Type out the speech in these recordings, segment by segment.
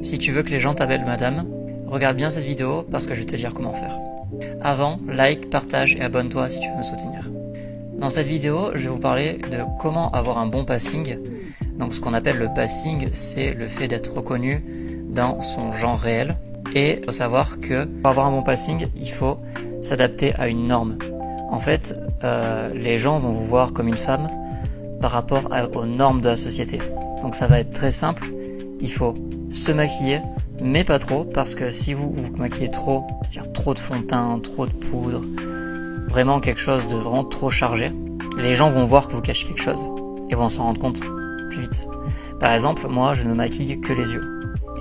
Si tu veux que les gens t'appellent madame, regarde bien cette vidéo parce que je vais te dire comment faire. Avant, like, partage et abonne-toi si tu veux me soutenir. Dans cette vidéo, je vais vous parler de comment avoir un bon passing. Donc ce qu'on appelle le passing, c'est le fait d'être reconnu dans son genre réel. Et il faut savoir que pour avoir un bon passing, il faut s'adapter à une norme. En fait, les gens vont vous voir comme une femme par rapport aux normes de la société. Donc ça va être très simple, il faut se maquiller, mais pas trop, parce que si vous vous maquillez trop, c'est-à-dire trop de fond de teint, trop de poudre, vraiment quelque chose de vraiment trop chargé, les gens vont voir que vous cachez quelque chose et vont s'en rendre compte plus vite. Par exemple, moi je ne me maquille que les yeux,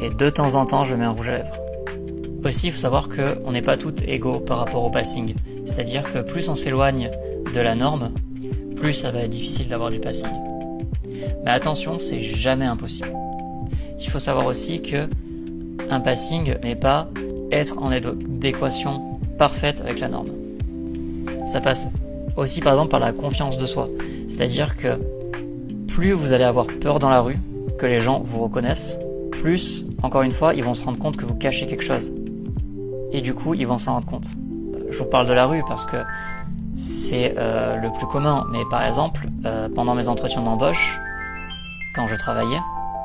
et de temps en temps je mets un rouge à lèvres. Aussi, il faut savoir qu'on n'est pas toutes égaux par rapport au passing, c'est-à-dire que plus on s'éloigne de la norme, plus ça va être difficile d'avoir du passing. Mais attention, c'est jamais impossible. Il faut savoir aussi que un passing n'est pas être en adéquation parfaite avec la norme. Ça passe aussi par exemple par la confiance de soi. C'est-à-dire que plus vous allez avoir peur dans la rue, que les gens vous reconnaissent, plus, encore une fois, ils vont se rendre compte que vous cachez quelque chose. Et du coup, ils vont s'en rendre compte. Je vous parle de la rue parce que c'est le plus commun. Mais par exemple, pendant mes entretiens d'embauche, quand je travaillais,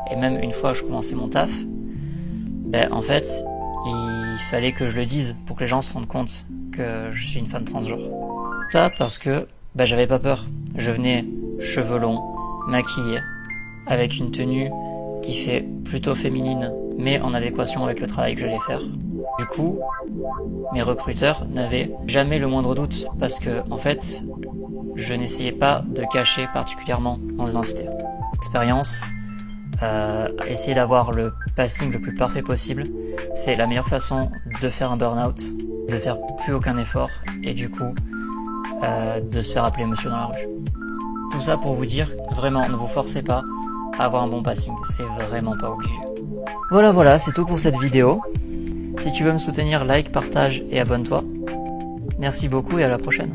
et même une fois je commençais mon taf, en fait, il fallait que je le dise pour que les gens se rendent compte que je suis une femme transgenre. Ça parce que j'avais pas peur. Je venais cheveux longs, maquillée, avec une tenue qui fait plutôt féminine, mais en adéquation avec le travail que j'allais faire. Du coup, mes recruteurs n'avaient jamais le moindre doute parce que, en fait, je n'essayais pas de cacher particulièrement mon identité. Expérience, essayer d'avoir le passing le plus parfait possible, c'est la meilleure façon de faire un burn-out, de faire plus aucun effort et du coup, de se faire appeler monsieur dans la rue. Tout ça pour vous dire, vraiment, ne vous forcez pas à avoir un bon passing, c'est vraiment pas obligé. Voilà, c'est tout pour cette vidéo. Si tu veux me soutenir, like, partage et abonne-toi. Merci beaucoup et à la prochaine.